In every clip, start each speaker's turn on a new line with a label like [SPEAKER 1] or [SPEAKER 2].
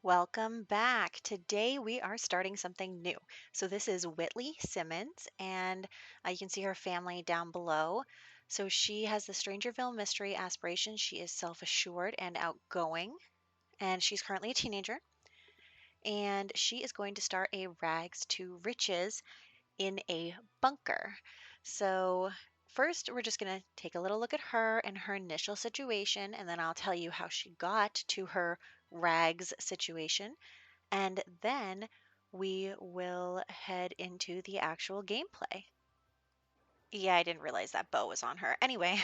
[SPEAKER 1] Welcome back. Today we are starting something new. So this is Whitley Simmons, and you can see her family down below. So she has the Strangerville mystery aspiration. She is self-assured and outgoing, and she's currently a teenager. And she is going to start a rags to riches in a bunker. So first, we're just going to take a little look at her and her initial situation, and then I'll tell you how she got to her rags situation. And then we will head into the actual gameplay. Yeah, I didn't realize that bow was on her. Anyway,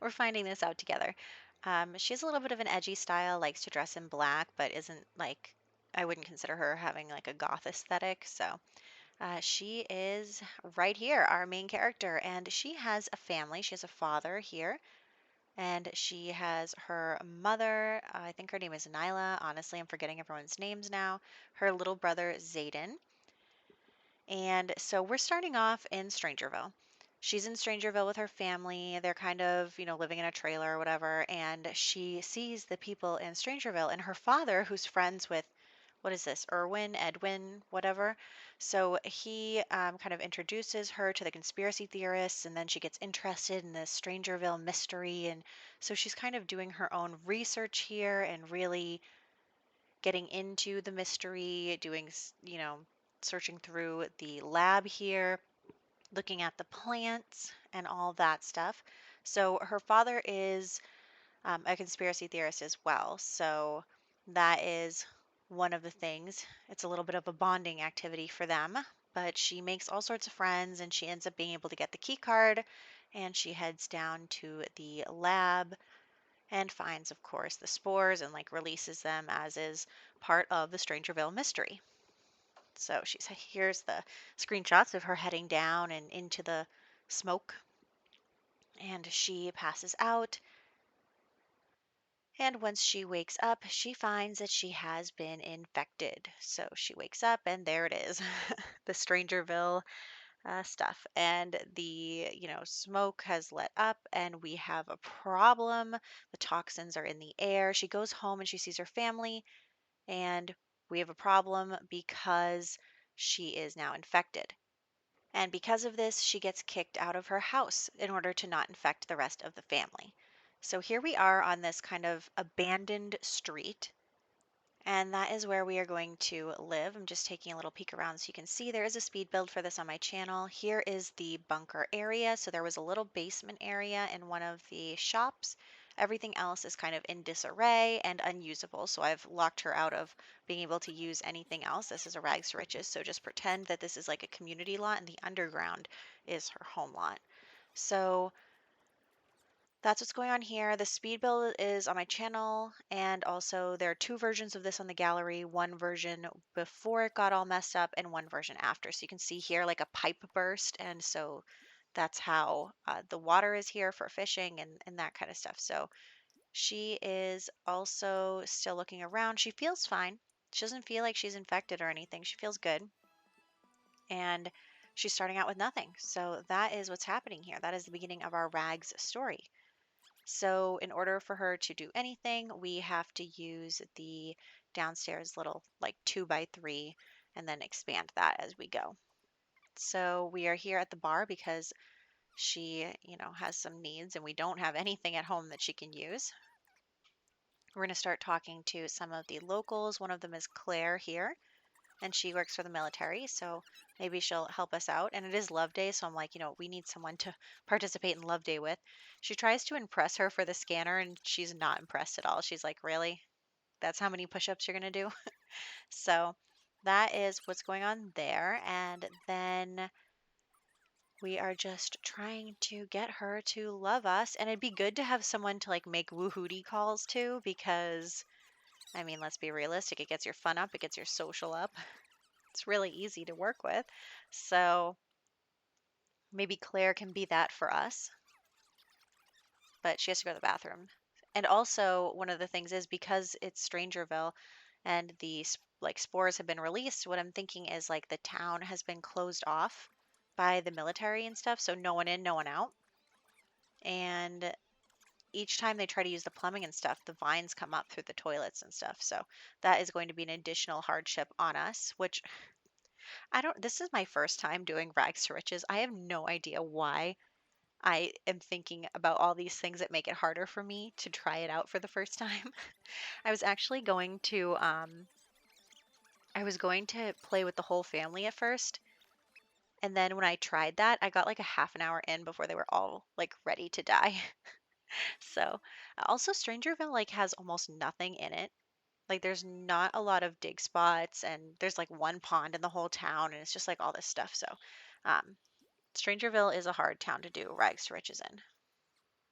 [SPEAKER 1] we're finding this out together. She has a little bit of an edgy style, likes to dress in black, but isn't like, I wouldn't consider her having like a goth aesthetic. So she is right here, our main character, and she has a family. She has a father here, and she has her mother. I think her name is Nyla. Honestly, I'm forgetting everyone's names now. Her little brother, Zayden. And so we're starting off in Strangerville. She's in Strangerville with her family. They're kind of, living in a trailer or whatever. And she sees the people in Strangerville and her father, who's friends with, what is this, Erwin, Edwin, whatever. So he kind of introduces her to the conspiracy theorists, and then she gets interested in the Strangerville mystery. And so she's kind of doing her own research here and really getting into the mystery, searching through the lab here, looking at the plants and all that stuff. So her father is a conspiracy theorist as well. So that is one of the things. It's a little bit of a bonding activity for them, but she makes all sorts of friends and she ends up being able to get the key card and she heads down to the lab and finds, of course, the spores and like releases them as is part of the Strangerville mystery. So here's the screenshots of her heading down and into the smoke, and she passes out. And once she wakes up, she finds that she has been infected. So she wakes up, and there it is, the Strangerville stuff. And the, smoke has let up, and we have a problem. The toxins are in the air. She goes home and she sees her family, and we have a problem because she is now infected. And because of this, she gets kicked out of her house in order to not infect the rest of the family. So here we are on this kind of abandoned street, and that is where we are going to live. I'm just taking a little peek around so you can see there is a speed build for this on my channel. Here is the bunker area. So there was a little basement area in one of the shops. Everything else is kind of in disarray and unusable. So I've locked her out of being able to use anything else. This is a rags to riches. So just pretend that this is like a community lot and the underground is her home lot. So that's what's going on here. The speed build is on my channel, and also there are two versions of this on the gallery, one version before it got all messed up and one version after. So you can see here like a pipe burst, and so that's how the water is here for fishing and that kind of stuff. So she is also still looking around. She feels fine. She doesn't feel like she's infected or anything. She feels good. And she's starting out with nothing. So that is what's happening here. That is the beginning of our rags story. So in order for her to do anything, we have to use the downstairs little like 2x3 and then expand that as we go. So we are here at the bar because she, has some needs and we don't have anything at home that she can use. We're going to start talking to some of the locals. One of them is Claire here, and she works for the military, so maybe she'll help us out. And it is Love Day, so I'm like, we need someone to participate in Love Day with. She tries to impress her for the scanner, and she's not impressed at all. She's like, really? That's how many push-ups you're gonna do? So that is what's going on there. And then we are just trying to get her to love us. And it'd be good to have someone to like make woohooty calls to because, I mean, let's be realistic. It gets your fun up, it gets your social up. It's really easy to work with. So maybe Claire can be that for us, but she has to go to the bathroom. And also, one of the things is because it's Strangerville and the like spores have been released, what I'm thinking is like the town has been closed off by the military and stuff, so no one in, no one out. And each time they try to use the plumbing and stuff, the vines come up through the toilets and stuff. So that is going to be an additional hardship on us, which I don't, this is my first time doing rags to riches. I have no idea why I am thinking about all these things that make it harder for me to try it out for the first time. I was actually going to, I was going to play with the whole family at first. And then when I tried that, I got like a half an hour in before they were all like ready to die. So, also Strangerville like has almost nothing in it. Like there's not a lot of dig spots and there's like one pond in the whole town and it's just like all this stuff. So, um Strangerville is a hard town to do rags to riches in.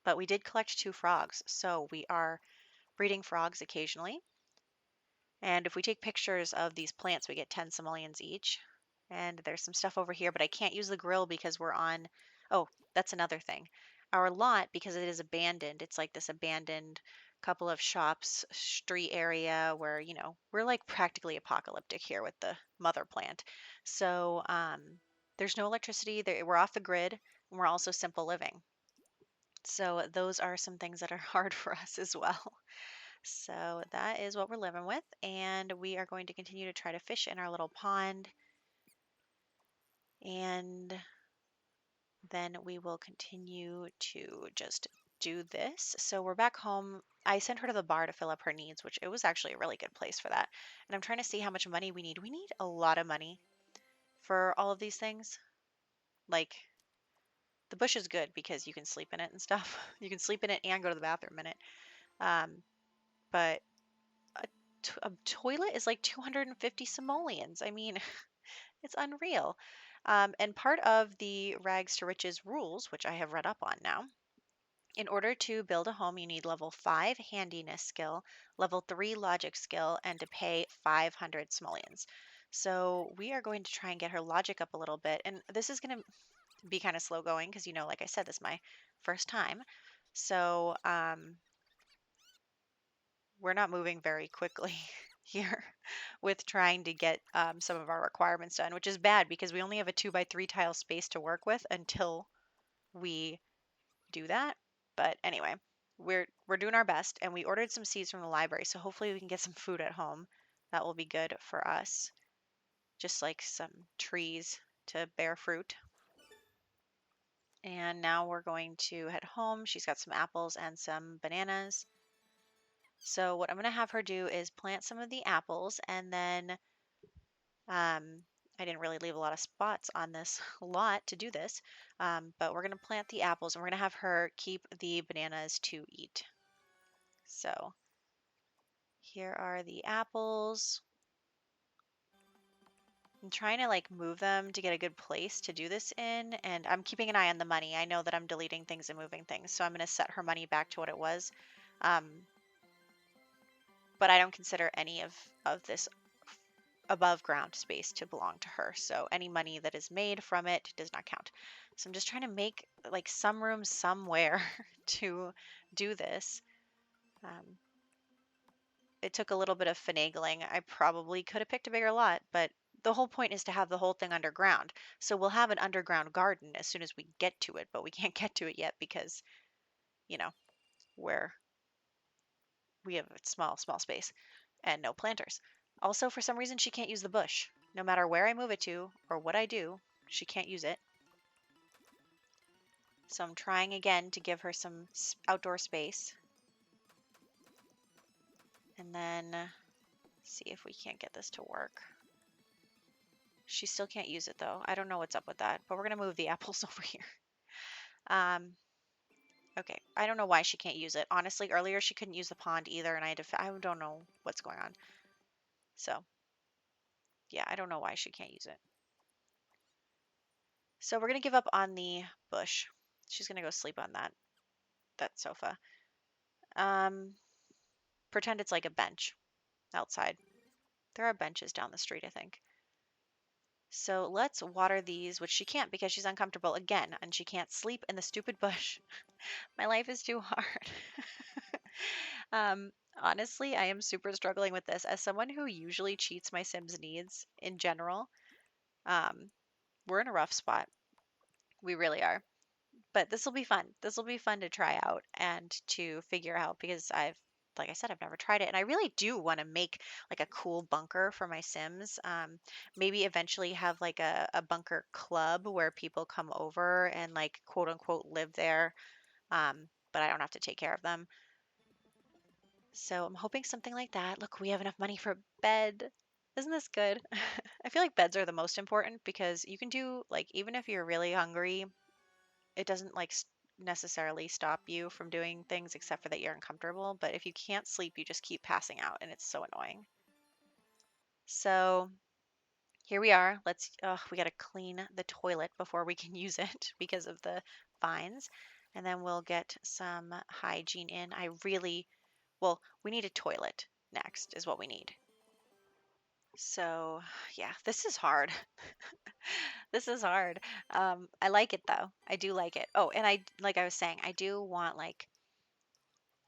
[SPEAKER 1] But we did collect two frogs, so we are breeding frogs occasionally. And if we take pictures of these plants, we get 10 simoleons each. And there's some stuff over here, but I can't use the grill because we're on. Oh, that's another thing. Our lot, because it is abandoned, it's like this abandoned couple of shops, street area where, we're like practically apocalyptic here with the mother plant. So there's no electricity. We're off the grid, and we're also simple living. So those are some things that are hard for us as well. So that is what we're living with, and we are going to continue to try to fish in our little pond, and then we will continue to just do this. So we're back home. I sent her to the bar to fill up her needs, which it was actually a really good place for that. And I'm trying to see how much money we need. We need a lot of money for all of these things. Like the bush is good because you can sleep in it and stuff. You can sleep in it and go to the bathroom in it. But a toilet is like 250 simoleons. I mean, it's unreal. And part of the rags to riches rules, which I have read up on now, in order to build a home, you need level 5 handiness skill, level 3 logic skill, and to pay 500 simoleons. So we are going to try and get her logic up a little bit. And this is going to be kind of slow going because, like I said, this is my first time. So we're not moving very quickly here with trying to get some of our requirements done, which is bad because we only have a 2x3 tile space to work with until we do that. But anyway, we're doing our best, and we ordered some seeds from the library, so hopefully we can get some food at home. That will be good for us, just like some trees to bear fruit. And now we're going to head home. She's got some apples and some bananas. So what I'm going to have her do is plant some of the apples, and then I didn't really leave a lot of spots on this lot to do this, but we're going to plant the apples and we're going to have her keep the bananas to eat. So here are the apples. I'm trying to like move them to get a good place to do this in, and I'm keeping an eye on the money. I know that I'm deleting things and moving things, so I'm going to set her money back to what it was. But I don't consider any of this above ground space to belong to her. So any money that is made from it does not count. So I'm just trying to make like some room somewhere to do this. It took a little bit of finagling. I probably could have picked a bigger lot, but the whole point is to have the whole thing underground. So we'll have an underground garden as soon as we get to it, but we can't get to it yet because, you know, where we have a small space and no planters. Also, for some reason, she can't use the bush. No matter where I move it to or what I do, she can't use it. So I'm trying again to give her some outdoor space. And then see if we can't get this to work. She still can't use it though. I don't know what's up with that, but we're going to move the apples over here. Okay, I don't know why she can't use it. Honestly, earlier she couldn't use the pond either, and I don't know what's going on. So, yeah, I don't know why she can't use it. So we're going to give up on the bush. She's going to go sleep on that sofa. Pretend it's like a bench outside. There are benches down the street, I think. So let's water these, which she can't because she's uncomfortable again, and she can't sleep in the stupid bush. My life is too hard. Honestly, I am super struggling with this. As someone who usually cheats my Sims needs in general, we're in a rough spot. We really are. But this will be fun. This will be fun to try out and to figure out because like I said, I've never tried it. And I really do want to make like a cool bunker for my Sims. Maybe eventually have like a bunker club where people come over and like quote unquote live there. But I don't have to take care of them. So I'm hoping something like that. Look, we have enough money for a bed. Isn't this good? I feel like beds are the most important because you can do like even if you're really hungry, it doesn't like necessarily stop you from doing things except for that you're uncomfortable. But if you can't sleep, you just keep passing out and it's so annoying. So here we are. We got to clean the toilet before we can use it because of the fines. And then we'll get some hygiene in. We need a toilet next, is what we need. So, yeah, this is hard. This is hard. I like it though. I do like it. Oh, and like I was saying, I do want like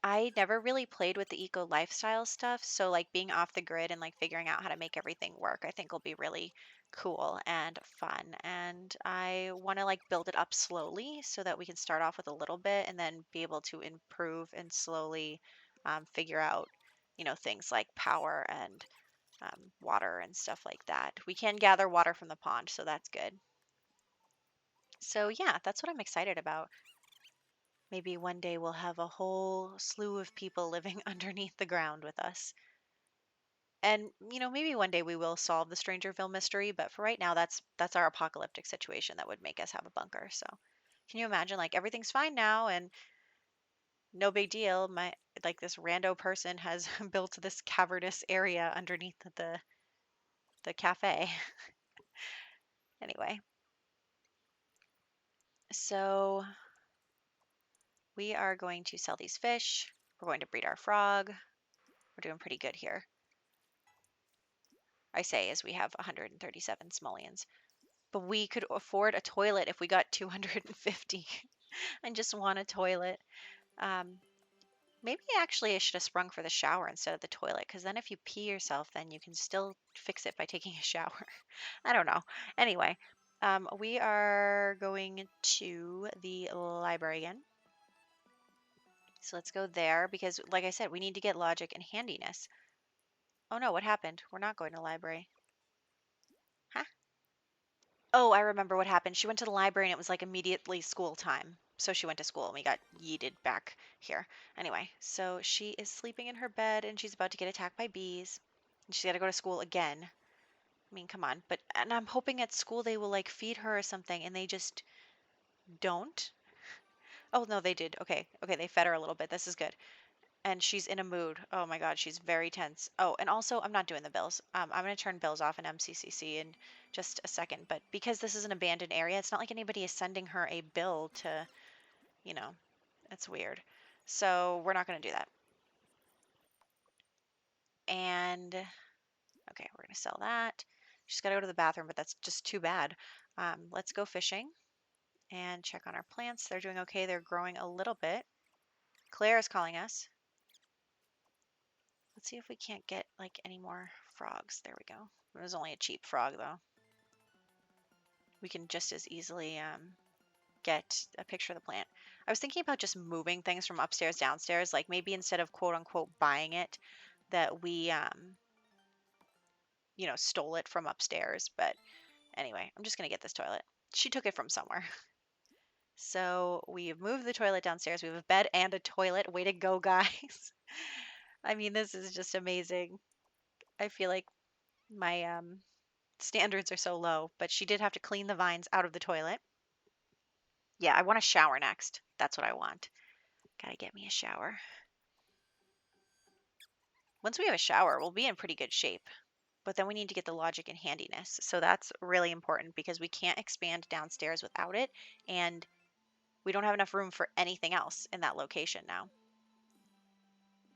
[SPEAKER 1] I never really played with the eco lifestyle stuff, so like being off the grid and like figuring out how to make everything work, I think will be really cool and fun. And I want to like build it up slowly so that we can start off with a little bit and then be able to improve and slowly figure out, things like power and water and stuff like that. We can gather water from the pond, so that's good. So yeah, that's what I'm excited about. Maybe one day we'll have a whole slew of people living underneath the ground with us. And maybe one day we will solve the Strangerville mystery, but for right now that's our apocalyptic situation that would make us have a bunker. So, can you imagine like everything's fine now and no big deal. My like this rando person has built this cavernous area underneath the cafe. Anyway, so we are going to sell these fish. We're going to breed our frog. We're doing pretty good here. I say as we have 137 simoleons. But we could afford a toilet if we got 250 and just want a toilet. Um, Maybe actually I should have sprung for the shower instead of the toilet because then if you pee yourself, then you can still fix it by taking a shower. I don't know. Anyway, we are going to the library again. So let's go there because, like I said, we need to get logic and handiness. Oh no, what happened? We're not going to the library. Huh? Oh, I remember what happened. She went to the library and it was like immediately school time. So she went to school and we got yeeted back here. Anyway, so she is sleeping in her bed and she's about to get attacked by bees. And she's got to go to school again. I mean, come on. And I'm hoping at school they will like feed her or something and they just don't. Oh, no, they did. Okay. Okay, they fed her a little bit. This is good. And she's in a mood. Oh my God, she's very tense. Oh, and also, I'm not doing the bills. I'm going to turn bills off in MCCC in just a second. But because this is an abandoned area, it's not like anybody is sending her a bill to, you know, it's weird. So we're not going to do that. And okay, we're going to sell that. She's got to go to the bathroom, but that's just too bad. Let's go fishing and check on our plants. They're doing okay. They're growing a little bit. Claire is calling us. Let's see if we can't get like any more frogs. There we go. It was only a cheap frog though. We can just as easily get a picture of the plant. I was thinking about just moving things from upstairs downstairs, like maybe instead of quote unquote buying it, that we stole it from upstairs. But anyway, I'm just gonna get this toilet. She took it from somewhere. So we've moved the toilet downstairs. We have a bed and a toilet. Way to go, guys. I mean, this is just amazing. I feel like my standards are so low, but she did have to clean the vines out of the toilet. Yeah, I want a shower next. That's what I want. Gotta get me a shower. Once we have a shower, we'll be in pretty good shape. But then we need to get the logic and handiness. So that's really important because we can't expand downstairs without it. And we don't have enough room for anything else in that location now.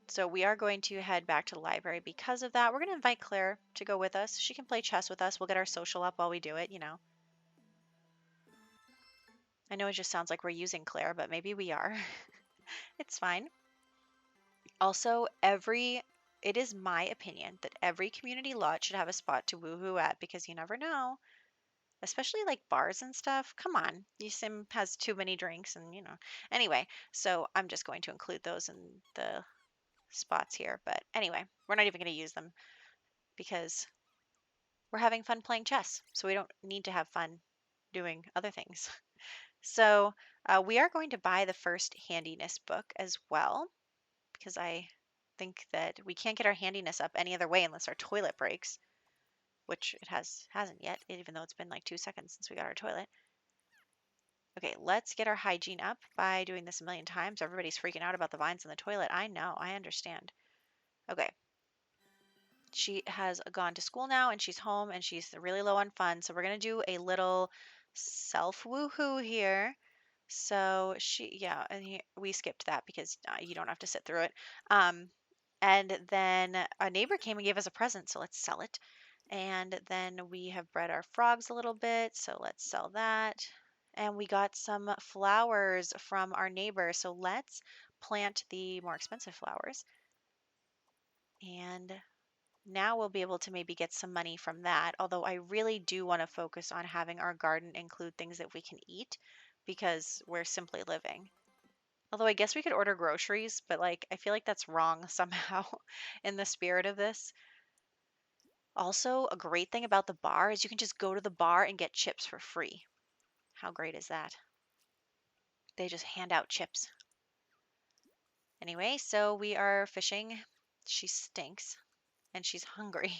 [SPEAKER 1] So we are going to head back to the library because of that. We're going to invite Claire to go with us. She can play chess with us. We'll get our social up while we do it, I know it just sounds like we're using Claire, but maybe we are. It's fine. Also, it is my opinion that every community lot should have a spot to woohoo at because you never know. especially like bars and stuff. Come on, you sim has too many drinks, and Anyway, so I'm just going to include those in the spots here. But anyway, we're not even going to use them because we're having fun playing chess, so we don't need to have fun doing other things. So we are going to buy the first handiness book as well because I think that we can't get our handiness up any other way unless our toilet breaks, which it hasn't yet, even though it's been like 2 seconds since we got our toilet. Okay, let's get our hygiene up by doing this a million times. Everybody's freaking out about the vines in the toilet. I know, I understand. Okay, she has gone to school now and she's home and she's really low on fun. So we're going to do a little self woohoo here. So yeah, and we skipped that because you don't have to sit through it. Um, and then a neighbor came and gave us a present, so let's sell it. And then we have bred our frogs a little bit, so let's sell that. And we got some flowers from our neighbor, so let's plant the more expensive flowers. And now we'll be able to maybe get some money from that. Although I really do want to focus on having our garden include things that we can eat because we're simply living. Although I guess we could order groceries, but like I feel like that's wrong somehow in the spirit of this. Also, a great thing about the bar is you can just go to the bar and get chips for free. How great is that? They just hand out chips. Anyway, so we are fishing. She stinks and she's hungry.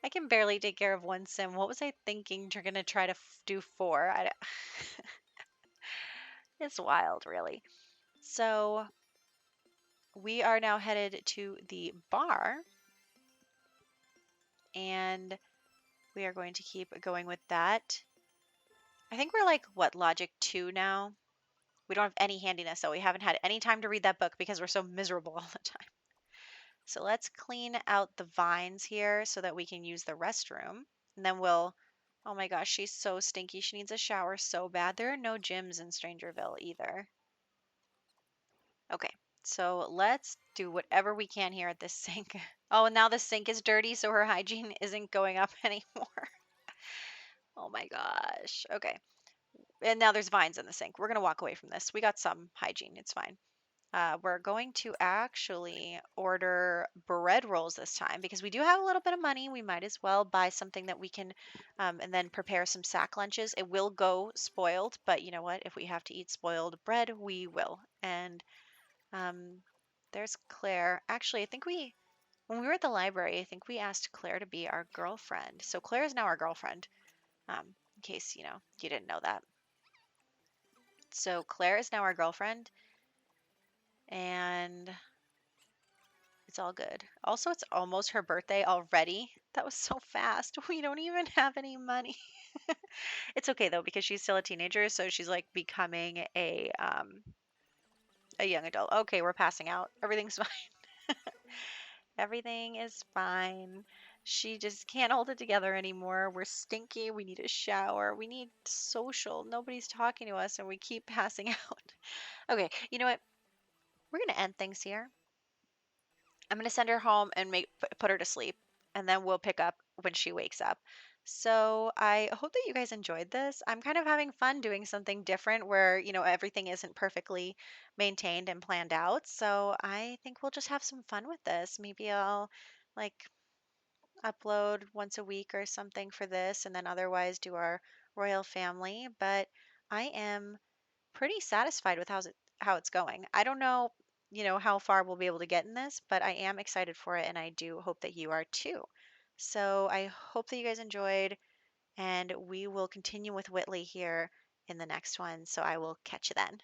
[SPEAKER 1] I can barely take care of one sim. What was I thinking you're going to try to do four? It's wild, really. So we are now headed to the bar and we are going to keep going with that. I think we're like, what, logic 2 now? We don't have any handiness, so we haven't had any time to read that book because we're so miserable all the time. So let's clean out the vines here so that we can use the restroom. And then we'll, oh my gosh, she's so stinky. She needs a shower so bad. There are no gyms in Strangerville either. Okay, so let's do whatever we can here at this sink. Oh, and now the sink is dirty, so her hygiene isn't going up anymore. Oh my gosh. Okay. And now there's vines in the sink. We're going to walk away from this. We got some hygiene. It's fine. We're going to actually order bread rolls this time because we do have a little bit of money. We might as well buy something that we can and then prepare some sack lunches. It will go spoiled, but you know what? If we have to eat spoiled bread, we will. And um, there's Claire. Actually, I think when we were at the library, I think we asked Claire to be our girlfriend. So Claire is now our girlfriend, in case, you didn't know that. So Claire is now our girlfriend, and it's all good. Also, it's almost her birthday already. That was so fast. We don't even have any money. It's okay though because she's still a teenager, so she's like becoming a young adult. Okay, we're passing out. Everything's fine. Everything is fine. She just can't hold it together anymore. We're stinky. We need a shower. We need social. Nobody's talking to us and we keep passing out. Okay, you know what? We're going to end things here. I'm going to send her home and put her to sleep, and then we'll pick up when she wakes up. So I hope that you guys enjoyed this. I'm kind of having fun doing something different where, everything isn't perfectly maintained and planned out. So I think we'll just have some fun with this. Maybe I'll like upload once a week or something for this, and then otherwise do our royal family. But I am pretty satisfied with how it's going. I don't know, how far we'll be able to get in this, but I am excited for it and I do hope that you are too. So I hope that you guys enjoyed and we will continue with Whitley here in the next one. So I will catch you then.